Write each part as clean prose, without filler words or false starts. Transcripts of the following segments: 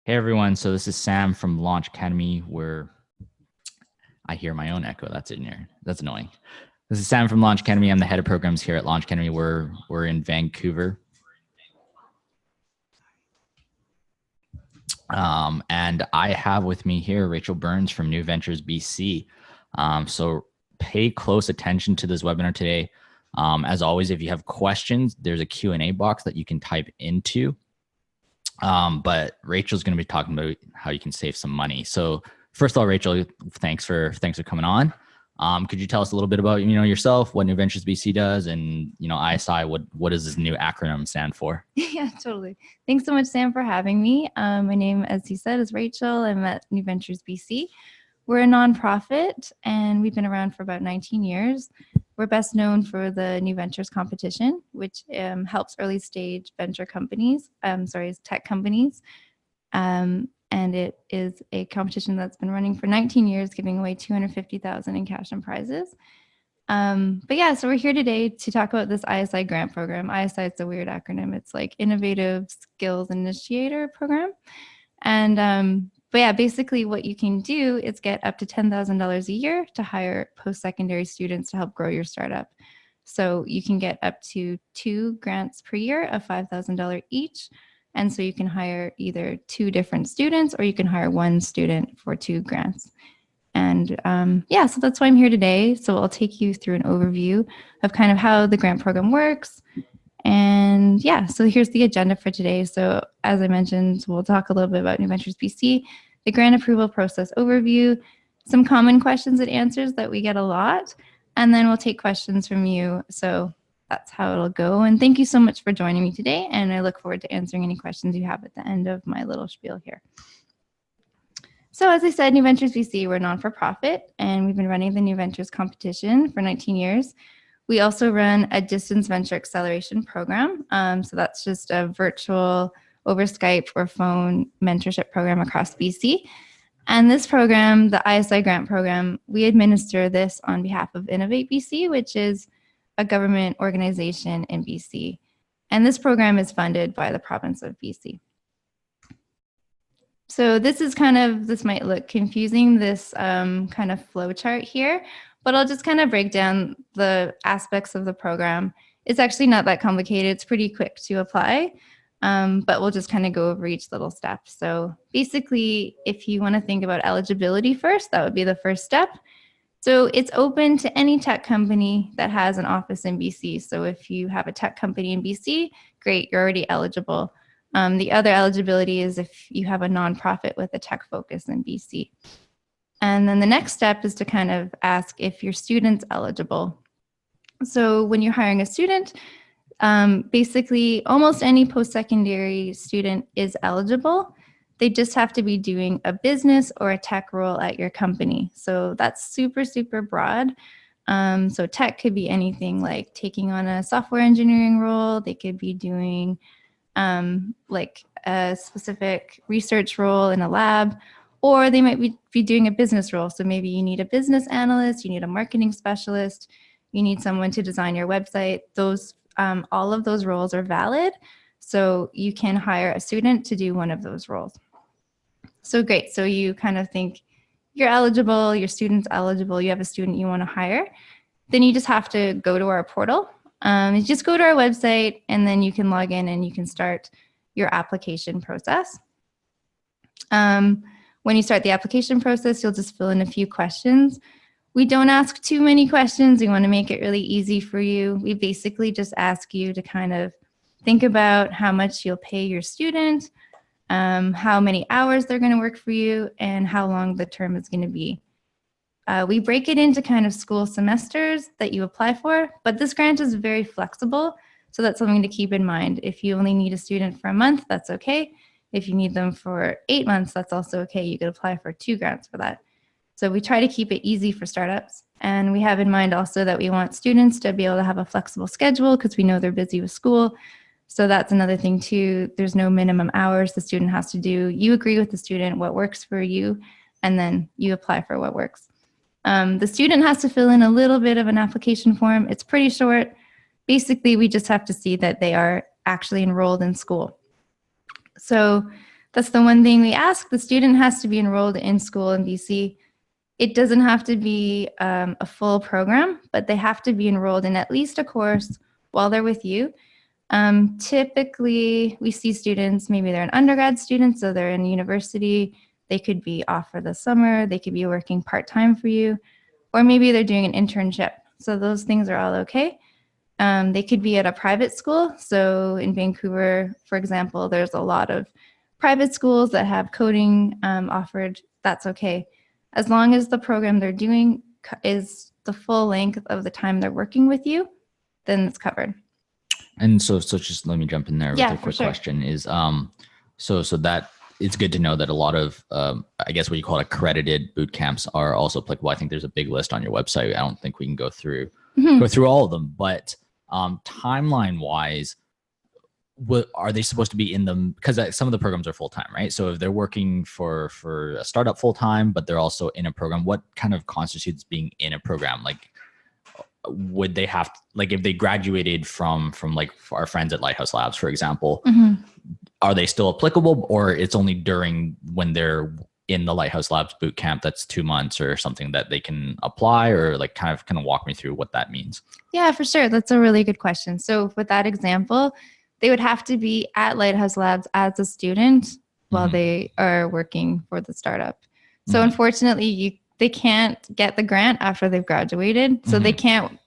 Hey everyone, so this is Sam from Launch Academy, where I hear my own echo. That's in here. That's annoying. This is Sam from Launch Academy. I'm the head of programs here at Launch Academy. We're in Vancouver. And I have with me here Rachel Burns from New Ventures BC. So pay close attention to this webinar today. As always, if you have questions, there's a Q&A box that you can type into. But Rachel's going to be talking about how you can save some money. So first of all, Rachel, thanks for coming on. Could you tell us a little bit about yourself, what New Ventures BC does, and ISI? What does this new acronym stand for? Yeah, totally. Thanks so much, Sam, for having me. My name, as he said, is Rachel. I'm at New Ventures BC. We're a nonprofit, and we've been around for about 19 years. We're best known for the New Ventures competition, which helps early stage venture companies, tech companies. And it is a competition that's been running for 19 years, giving away $250,000 in cash and prizes. But yeah, so we're here today to talk about this ISI grant program. ISI is a weird acronym. It's like Innovative Skills Initiator Program. And but yeah, basically what you can do is get up to $10,000 a year to hire post-secondary students to help grow your startup. So you can get up to 2 grants per year of $5,000 each. And so you can hire either 2 different students, or you can hire 1 student for 2 grants. And yeah, so that's why I'm here today. So I'll take you through an overview of kind of how the grant program works. And yeah, so here's the agenda for today. So as I mentioned, we'll talk a little bit about New Ventures BC, the grant approval process overview, some common questions and answers that we get a lot, and then we'll take questions from you. So that's how it'll go. And thank you so much for joining me today. And I look forward to answering any questions you have at the end of my little spiel here. So as I said, New Ventures BC, we're non-for-profit, and we've been running the New Ventures competition for 19 years. We also run a distance venture acceleration program. So that's just a virtual over Skype or phone mentorship program across BC. And this program, the ISI grant program, we administer this on behalf of Innovate BC, which is a government organization in BC. And this program is funded by the province of BC. So this might look confusing, this kind of flow chart here, but I'll just kind of break down the aspects of the program. It's actually not that complicated. It's pretty quick to apply, but we'll just kind of go over each little step. So basically, if you want to think about eligibility first, that would be the first step. So it's open to any tech company that has an office in BC. So if you have a tech company in BC, great, you're already eligible. The other eligibility is if you have a nonprofit with a tech focus in BC. And then the next step is to kind of ask if your student's eligible. So when you're hiring a student, basically almost any post-secondary student is eligible. They just have to be doing a business or a tech role at your company. So that's super, super broad. So tech could be anything like taking on a software engineering role. They could be doing like a specific research role in a lab, or they might be doing a business role. So maybe you need a business analyst, you need a marketing specialist, you need someone to design your website. All of those roles are valid. So you can hire a student to do one of those roles. So great. So you kind of think you're eligible, your student's eligible, you have a student you want to hire. Then you just have to go to our portal. You just go to our website, and then you can log in and you can start your application process. When you start the application process, you'll just fill in a few questions. We don't ask too many questions. We want to make it really easy for you. We basically just ask you to kind of think about how much you'll pay your student, how many hours they're going to work for you, and how long the term is going to be. We break it into kind of school semesters that you apply for, but this grant is very flexible, so that's something to keep in mind. If you only need a student for a month, that's okay. If you need them for 8 months, that's also okay. You could apply for 2 grants for that. So we try to keep it easy for startups, and we have in mind also that we want students to be able to have a flexible schedule because we know they're busy with school. So that's another thing too. There's no minimum hours the student has to do. You agree with the student what works for you, and then you apply for what works. The student has to fill in a little bit of an application form. It's pretty short. Basically, we just have to see that they are actually enrolled in school. So That's the one thing we ask. The student has to be enrolled in school in BC. It doesn't have to be a full program, but they have to be enrolled in at least a course while they're with you. Typically, we see students, maybe they're an undergrad student, so they're in university. They could be off for the summer. They could be working part-time for you, or maybe they're doing an internship. So those things are all okay. They could be at a private school. So in Vancouver, for example, there's a lot of private schools that have coding offered. That's okay. As long as the program they're doing is the full length of the time they're working with you, then it's covered. And so just let me jump in there with a quick sure. question is, so that it's good to know that a lot of, I guess what you call accredited boot camps are also applicable. I think there's a big list on your website. I don't think we can go through all of them, but timeline wise, what are they supposed to be in them? Because some of the programs are full-time, right? So if they're working for a startup full-time, but they're also in a program, what kind of constitutes being in a program? Like, would they have, like, if they graduated from like our friends at Lighthouse Labs, for example, are they still applicable, or it's only during when they're in the Lighthouse Labs boot camp that's 2 months or something that they can apply, or like kind of walk me through what that means? Yeah, for sure. That's a really good question. So with that example, they would have to be at Lighthouse Labs as a student while they are working for the startup. So unfortunately, they can't get the grant after they've graduated. So they can't,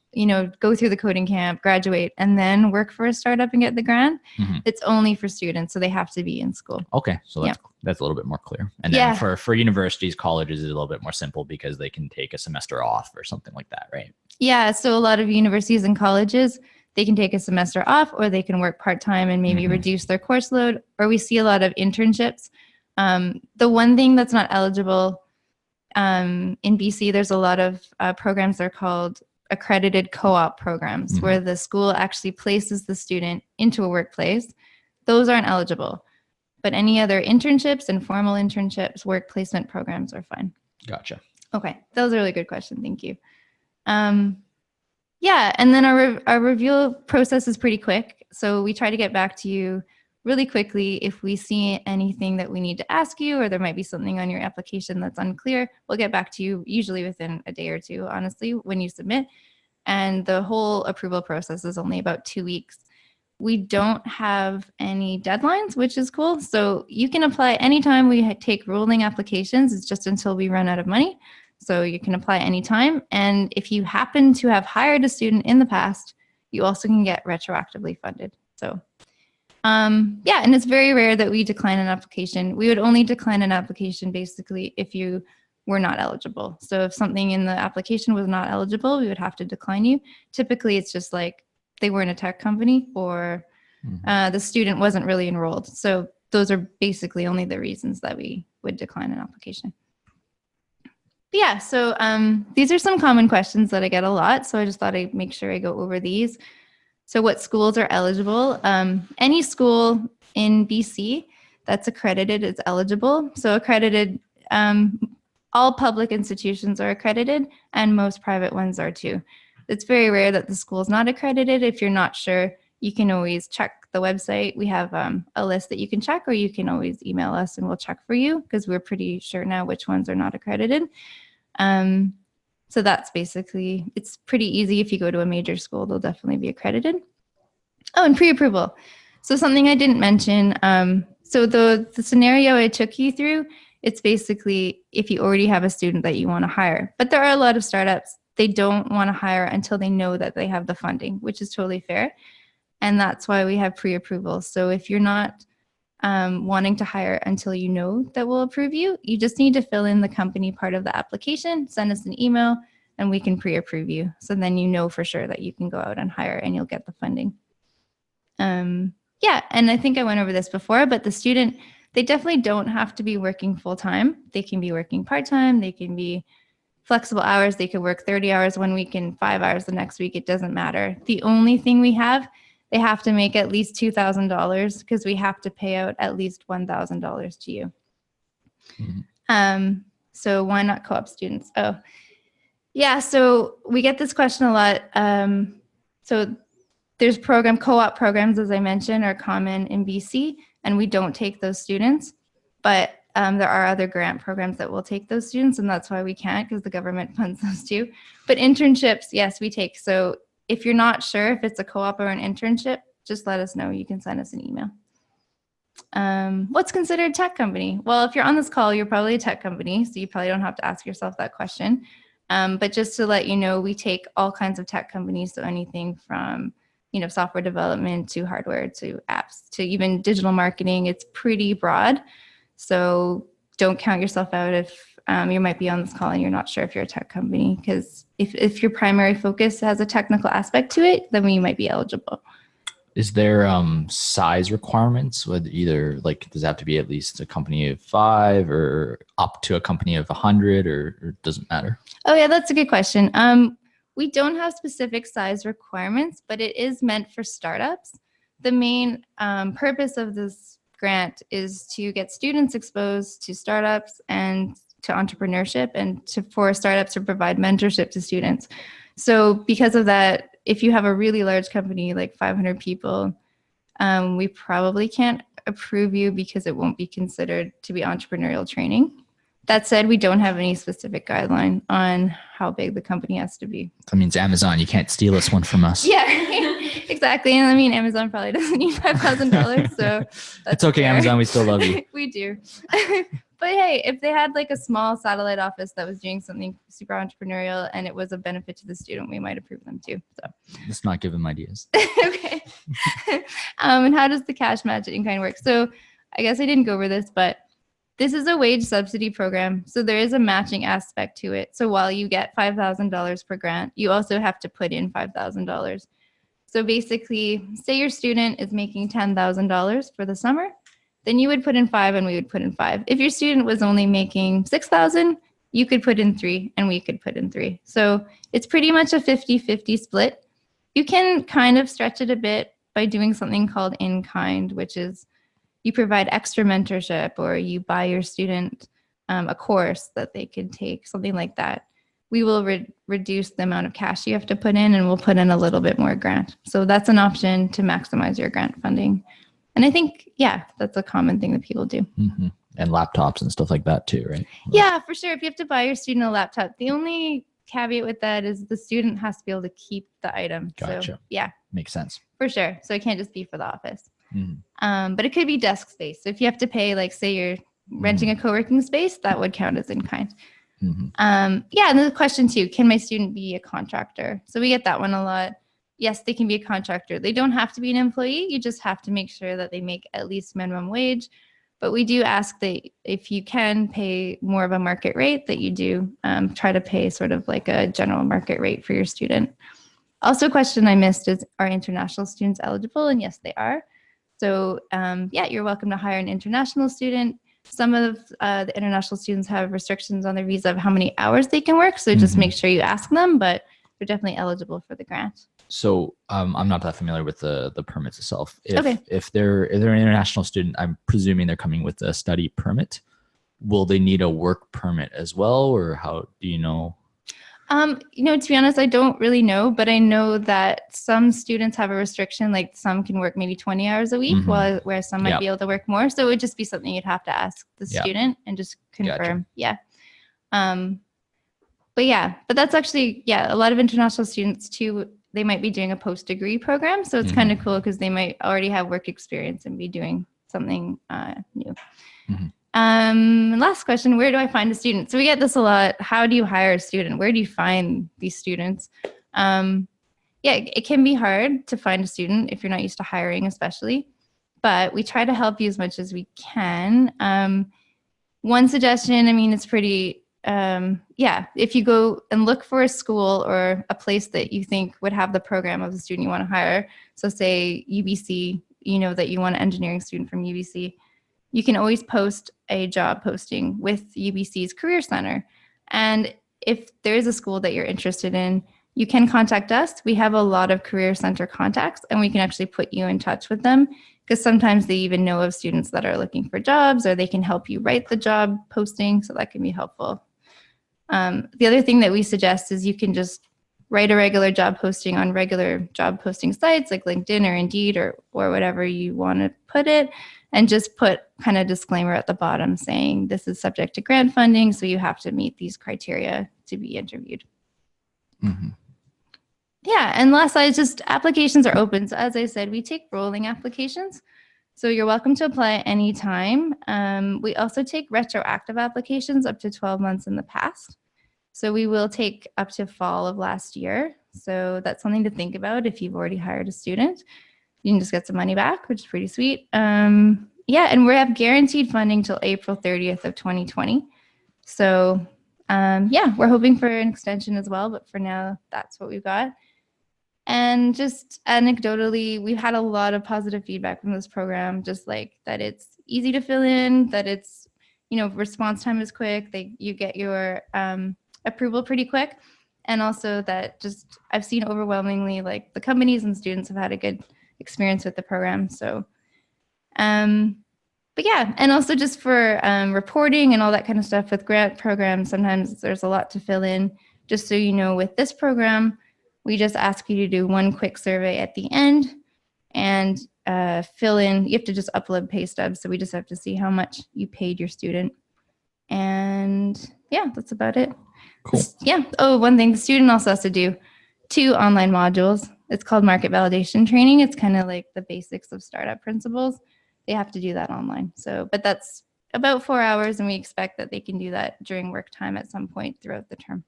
go through the coding camp, graduate, and then work for a startup and get the grant. It's only for students. So they have to be in school. Okay. So that's a little bit more clear. And then for universities, colleges is a little bit more simple because they can take a semester off or something like that, right? Yeah. So a lot of universities and colleges, they can take a semester off, or they can work part-time and maybe reduce their course load, or we see a lot of internships. The one thing that's not eligible in BC, there's a lot of programs that are called accredited co-op programs, where the school actually places the student into a workplace. Those aren't eligible. But any other internships, informal internships, work placement programs are fine. Gotcha. Okay. That was a really good question. Thank you. Yeah, and then our review process is pretty quick. So we try to get back to you really quickly. If we see anything that we need to ask you, or there might be something on your application that's unclear, we'll get back to you usually within a day or two, honestly, when you submit. And the whole approval process is only about 2 weeks. We don't have any deadlines, which is cool. So you can apply anytime. We take rolling applications. It's just until we run out of money. So you can apply anytime. And if you happen to have hired a student in the past, you also can get retroactively funded. So yeah, and it's very rare that we decline an application. We would only decline an application basically if you were not eligible. So if something in the application was not eligible, we would have to decline you. Typically, it's just like they were in a tech company, or the student wasn't really enrolled. So those are basically only the reasons that we would decline an application. But yeah, so these are some common questions that I get a lot. So I just thought I'd make sure I go over these. So what schools are eligible? Any school in BC that's accredited is eligible. So accredited, all public institutions are accredited, and most private ones are too. It's very rare that the school is not accredited. If you're not sure, you can always check the website. We have a list that you can check, or you can always email us and we'll check for you, because we're pretty sure now which ones are not accredited. So that's basically, it's pretty easy. If you go to a major school, they'll definitely be accredited. Oh, and pre-approval. So something I didn't mention. So the scenario I took you through, it's basically if you already have a student that you want to hire. But there are a lot of startups, they don't want to hire until they know that they have the funding, which is totally fair. And that's why we have pre-approval. So if you're not wanting to hire until you know that we'll approve you, you just need to fill in the company part of the application, send us an email, and we can pre-approve you. So then you know for sure that you can go out and hire and you'll get the funding. Yeah, and I think I went over this before, but the student, they definitely don't have to be working full-time. They can be working part-time. They can be flexible hours. They could work 30 hours one week and 5 hours the next week. It doesn't matter. The only thing we have, they have to make at least $2,000, because we have to pay out at least $1,000 to you. So why not co-op students? Oh, yeah. So we get this question a lot. So there's co-op programs, as I mentioned, are common in BC, and we don't take those students. But there are other grant programs that will take those students, and that's why we can't, because the government funds those too. But internships, yes, we take. So if you're not sure if it's a co-op or an internship, just let us know. You can send us an email. What's considered a tech company? Well, if you're on this call, you're probably a tech company, so you probably don't have to ask yourself that question. But just to let you know, we take all kinds of tech companies, so anything from software development to hardware to apps to even digital marketing. It's pretty broad. So don't count yourself out if you might be on this call and you're not sure if you're a tech company, because if your primary focus has a technical aspect to it, then you might be eligible. Is there size requirements with either, like, does it have to be at least a company of 5 or up to a company of 100, or does it matter? Oh yeah, that's a good question. We don't have specific size requirements, but it is meant for startups. The main purpose of this grant is to get students exposed to startups and to entrepreneurship, and for startups to provide mentorship to students. So because of that, if you have a really large company, like 500 people, we probably can't approve you because it won't be considered to be entrepreneurial training. That said, we don't have any specific guideline on how big the company has to be. That means Amazon, you can't steal this one from us. Yeah, exactly. And I mean, Amazon probably doesn't need $5,000, so it's okay, fair. Amazon, we still love you. We do. But hey, if they had like a small satellite office that was doing something super entrepreneurial and it was a benefit to the student, we might approve them too. So let's not give them ideas. Okay. And how does the cash match in kind work? So I guess I didn't go over this, but this is a wage subsidy program. So there is a matching aspect to it. So while you get $5,000 per grant, you also have to put in $5,000. So basically, say your student is making $10,000 for the summer, then you would put in 5 and we would put in 5. If your student was only making 6,000, you could put in 3 and we could put in 3. So it's pretty much a 50-50 split. You can kind of stretch it a bit by doing something called in-kind, which is you provide extra mentorship, or you buy your student a course that they could take, something like that. We will reduce the amount of cash you have to put in, and we'll put in a little bit more grant. So that's an option to maximize your grant funding. And I think, yeah, that's a common thing that people do. Mm-hmm. And laptops and stuff like that too, right? Yeah, for sure. If you have to buy your student a laptop, the only caveat with that is the student has to be able to keep the item. Gotcha. So, yeah. Makes sense. For sure. So it can't just be for the office. Mm-hmm. But it could be desk space. So if you have to pay, like, say you're renting a co-working space, that would count as in kind. Mm-hmm. Yeah, and the question too, can my student be a contractor? So we get that one a lot. Yes, they can be a contractor. They don't have to be an employee. You just have to make sure that they make at least minimum wage. But we do ask that if you can pay more of a market rate, that you do try to pay sort of like a general market rate for your student. Also, a question I missed is, are international students eligible? And yes, they are. So yeah, you're welcome to hire an international student. Some of the international students have restrictions on their visa of how many hours they can work. So just make sure you ask them, but they're definitely eligible for the grant. So I'm not that familiar with the permits itself. If they're an international student, I'm presuming they're coming with a study permit. Will they need a work permit as well, or how do you know? To be honest, I don't really know, but I know that some students have a restriction, like some can work maybe 20 hours a week, where some might be able to work more. So it would just be something you'd have to ask the student and just confirm. Gotcha. Yeah. But that's actually, a lot of international students too, they might be doing a post-degree program. So it's kind of cool because they might already have work experience and be doing something new. Last question, where do I find a student? So we get this a lot. How do you hire a student? Where do you find these students? It can be hard to find a student if you're not used to hiring, especially, but we try to help you as much as we can. One suggestion, it's pretty, if you go and look for a school or a place that you think would have the program of the student you want to hire. So say UBC, that you want an engineering student from UBC. You can always post a job posting with UBC's Career Center. And if there is a school that you're interested in, you can contact us. We have a lot of Career Center contacts, and we can actually put you in touch with them, because sometimes they even know of students that are looking for jobs, or they can help you write the job posting. So that can be helpful. The other thing that we suggest is you can just write a regular job posting on regular job posting sites like LinkedIn or Indeed or whatever you want to put it, and just put kind of disclaimer at the bottom saying this is subject to grant funding, so you have to meet these criteria to be interviewed. Mm-hmm. Yeah, and last slide is just applications are open. So as I said, we take rolling applications. So you're welcome to apply anytime. We also take retroactive applications up to 12 months in the past. So we will take up to fall of last year. So that's something to think about if you've already hired a student. You can just get some money back, which is pretty sweet. Yeah, and we have guaranteed funding till April 30th of 2020. So yeah, we're hoping for an extension as well, but for now, that's what we've got. And just anecdotally, we've had a lot of positive feedback from this program, just like that it's easy to fill in, that it's, response time is quick, you get your approval pretty quick. And also that just, I've seen overwhelmingly like the companies and students have had a good experience with the program. So, but yeah, and also just for reporting and all that kind of stuff with grant programs, sometimes there's a lot to fill in. Just so you know, with this program, we just ask you to do one quick survey at the end and fill in. You have to just upload pay stubs. So we just have to see how much you paid your student. And yeah, that's about it. Cool. Yeah. Oh, one thing, the student also has to do 2 online modules. It's called market validation training. It's kind of like the basics of startup principles. They have to do that online. So, but that's about 4 hours, and we expect that they can do that during work time at some point throughout the term.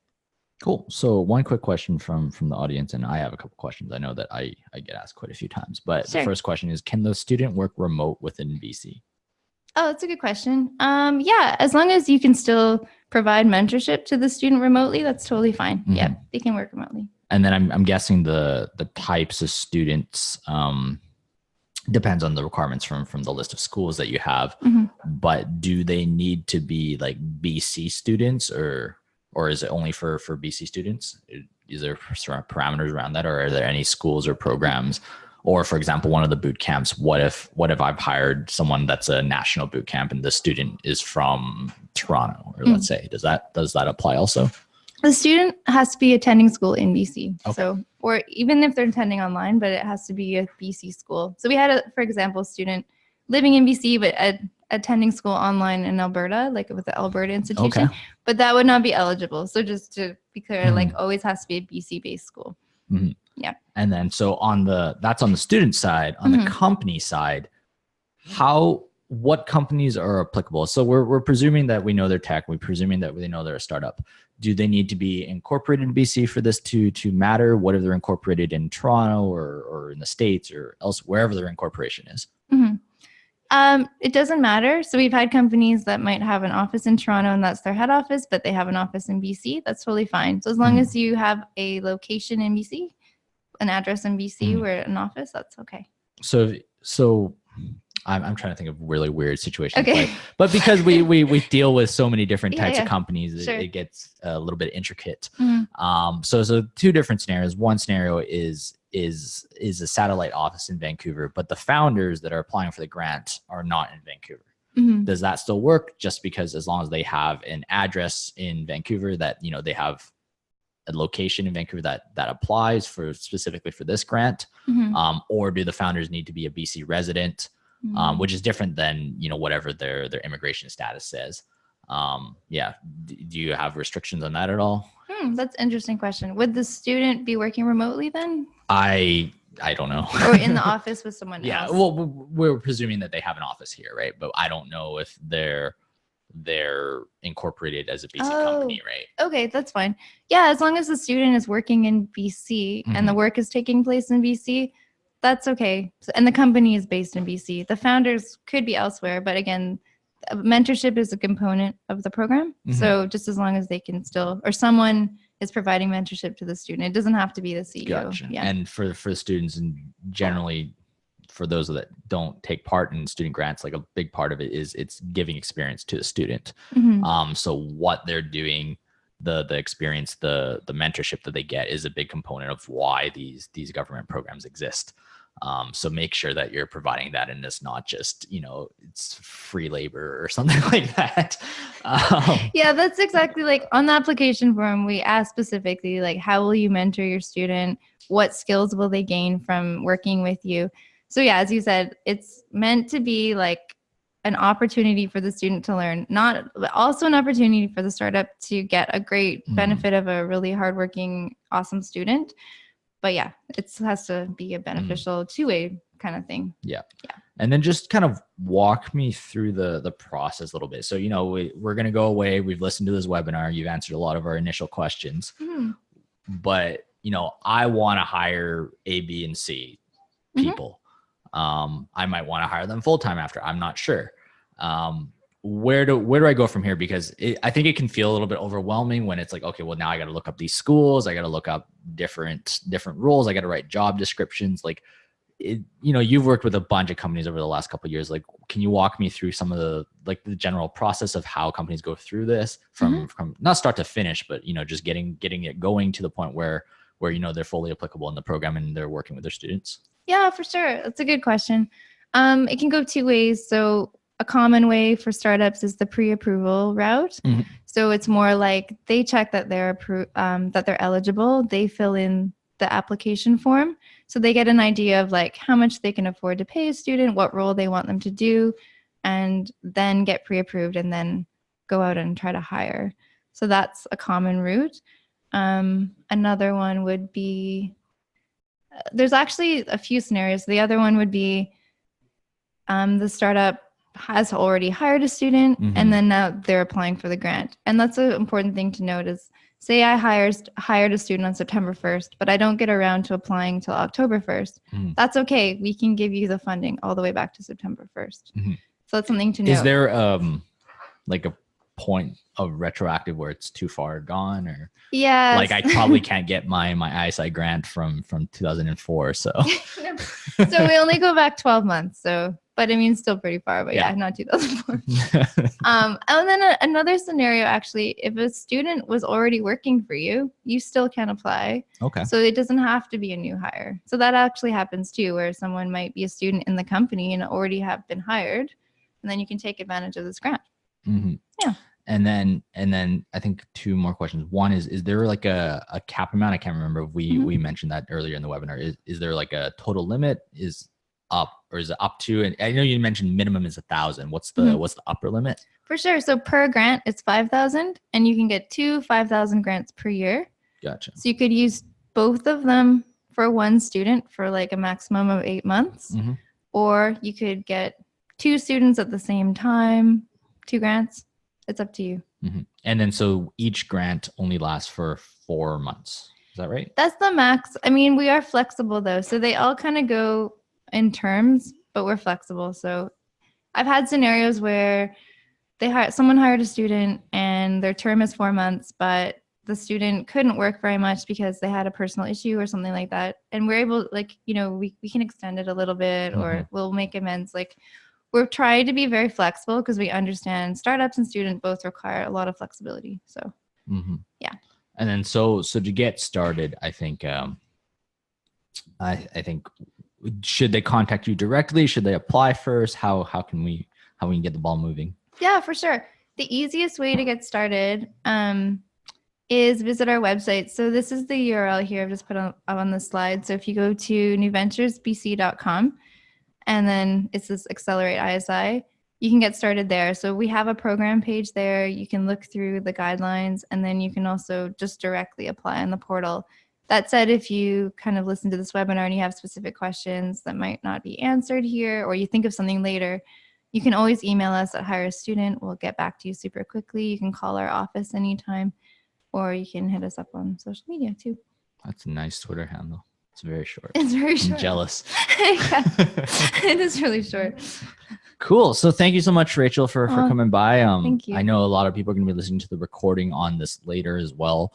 Cool. So one quick question from the audience, and I have a couple questions. I know that I get asked quite a few times, but Sure. The first question is, can the student work remote within BC? Oh, that's a good question. Yeah, as long as you can still provide mentorship to the student remotely, that's totally fine. Mm-hmm. Yeah, they can work remotely. And then I'm guessing the types of students depends on the requirements from the list of schools that you have. Mm-hmm. But do they need to be like BC students or is it only for BC students? Is there parameters around that, or are there any schools or programs? Or for example, one of the boot camps, what if I've hired someone that's a national boot camp and the student is from Toronto, or let's say, does that apply also? The student has to be attending school in BC. Okay. So, or even if they're attending online, but it has to be a BC school. So we had for example, student living in BC, but attending school online in Alberta, like with the Alberta institution, okay. But that would not be eligible. So just to be clear, like always has to be a BC based school. Mm-hmm. Yeah. And then, so that's on the student side. On the company side, what companies are applicable? So we're presuming that we know their tech. We're presuming that we know they're a startup. Do they need to be incorporated in BC for this to matter? What if they're incorporated in Toronto or in the States or else, wherever their incorporation is? Mm-hmm. It doesn't matter. So we've had companies that might have an office in Toronto and that's their head office, but they have an office in BC. That's totally fine. So as long as you have a location in BC, an address in BC where an office, that's okay. So I'm trying to think of really weird situations, okay. But because we deal with so many different types of companies, sure. It gets a little bit intricate. Mm-hmm. So 2 different scenarios. One scenario is a satellite office in Vancouver, but the founders that are applying for the grant are not in Vancouver. Mm-hmm. Does that still work? Just because as long as they have an address in Vancouver that, they have a location in Vancouver that applies for specifically for this grant, or do the founders need to be a BC resident, which is different than, whatever their immigration status says. Yeah. Do you have restrictions on that at all? That's an interesting question. Would the student be working remotely then? I don't know. Or in the office with someone else? Yeah. Well, we're presuming that they have an office here, right? But I don't know if they're incorporated as a BC company, right? Okay, that's fine. Yeah, as long as the student is working in BC and the work is taking place in BC, that's okay. And the company is based in BC. The founders could be elsewhere, but again, mentorship is a component of the program. Mm-hmm. So just as long as they can still, or someone is providing mentorship to the student, it doesn't have to be the CEO. Gotcha. Yeah. And for the students, and generally for those that don't take part in student grants, like a big part of it is it's giving experience to the student. Mm-hmm. So what they're doing, the experience, the mentorship that they get is a big component of why these government programs exist. So make sure that you're providing that, and it's not just, it's free labor or something like that. Yeah, that's exactly, like on the application form, we ask specifically, like, how will you mentor your student? What skills will they gain from working with you? So yeah, as you said, it's meant to be like an opportunity for the student to learn, not but also an opportunity for the startup to get a great benefit of a really hardworking, awesome student. But yeah, it has to be a beneficial two-way kind of thing. Yeah. And then just kind of walk me through the process a little bit. So, we're going to go away. We've listened to this webinar. You've answered a lot of our initial questions. But, I want to hire A, B, and C people. I might want to hire them full-time after. I'm not sure. Where do I go from here? Because I think it can feel a little bit overwhelming when it's like, okay, well, now I got to look up these schools. I got to look up different roles. I got to write job descriptions. Like, you've worked with a bunch of companies over the last couple of years. Like, can you walk me through some of the general process of how companies go through this from not start to finish, but, just getting it going to the point where they're fully applicable in the program and they're working with their students? Yeah, for sure. That's a good question. It can go two ways. So a common way for startups is the pre-approval route. So it's more like they check that they're eligible. They fill in the application form. So they get an idea of like how much they can afford to pay a student, what role they want them to do, and then get pre-approved and then go out and try to hire. So that's a common route. Another one would be, there's actually a few scenarios. The other one would be the startup has already hired a student and then now they're applying for the grant. And that's an important thing to note is, say I hired a student on September 1st, but I don't get around to applying till October 1st. That's okay. We can give you the funding all the way back to September 1st. So that's something to note. Is there like a point of retroactive where it's too far gone, or like I probably can't get my ISI grant from 2004, so so we only go back 12 months, so but I mean still pretty far, but yeah not 2004. And then another scenario, actually, if a student was already working for you, you still can apply. Okay. So it doesn't have to be a new hire. So that actually happens too, where someone might be a student in the company and already have been hired, and then you can take advantage of this grant. Yeah. And then I think two more questions. One is there like a cap amount? I can't remember if we mentioned that earlier in the webinar. Is there like a total limit? Is it up to? And I know you mentioned minimum is 1,000. What's the upper limit? For sure. So per grant, it's 5,000, and you can get 2 5,000 grants per year. Gotcha. So you could use both of them for one student for like a maximum of 8 months, or you could get 2 students at the same time, 2 grants. It's up to you. And then so each grant only lasts for 4 months. Is that right? That's the max. I mean, we are flexible though. So they all kind of go in terms, but we're flexible. So I've had scenarios where someone hired a student and their term is 4 months, but the student couldn't work very much because they had a personal issue or something like that. And we're able, like, we can extend it a little bit, or we'll make amends. Like, we're trying to be very flexible because we understand startups and student both require a lot of flexibility. So, yeah. And then so to get started, I think, I think, should they contact you directly? Should they apply first? How can we get the ball moving? Yeah, for sure. The easiest way to get started is visit our website. So this is the URL here. I've just put up on the slide. So if you go to newventuresbc.com, and then it's this Accelerate ISI, you can get started there. So we have a program page there. You can look through the guidelines, and then you can also just directly apply on the portal. That said, if you kind of listen to this webinar and you have specific questions that might not be answered here, or you think of something later, you can always email us at Hire a Student. We'll get back to you super quickly. You can call our office anytime, or you can hit us up on social media too. That's a nice Twitter handle. It's very short. It's very short. I'm jealous. Yeah, it is really short. Cool. So thank you so much, Rachel, for coming by. Thank you. I know a lot of people are going to be listening to the recording on this later as well.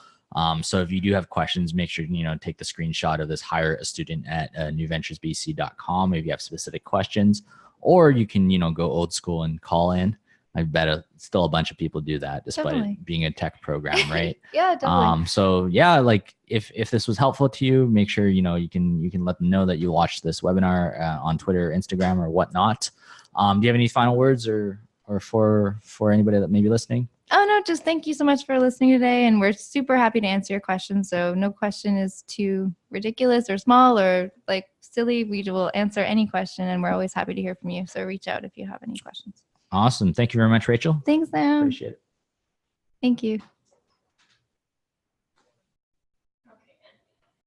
So if you do have questions, make sure, take the screenshot of this, hire a student at newventuresbc.com if you have specific questions, or you can, go old school and call in. I bet still a bunch of people do that despite Definitely. it being a tech program, right? Yeah, definitely. So yeah, like if this was helpful to you, make sure you can let them know that you watched this webinar on Twitter, Instagram, or whatnot. Do you have any final words or for anybody that may be listening? Oh, no, just thank you so much for listening today. And we're super happy to answer your questions. So no question is too ridiculous or small or like silly. We will answer any question, and we're always happy to hear from you. So reach out if you have any questions. Awesome. Thank you very much, Rachel. Thanks, Sam. Appreciate it. Thank you.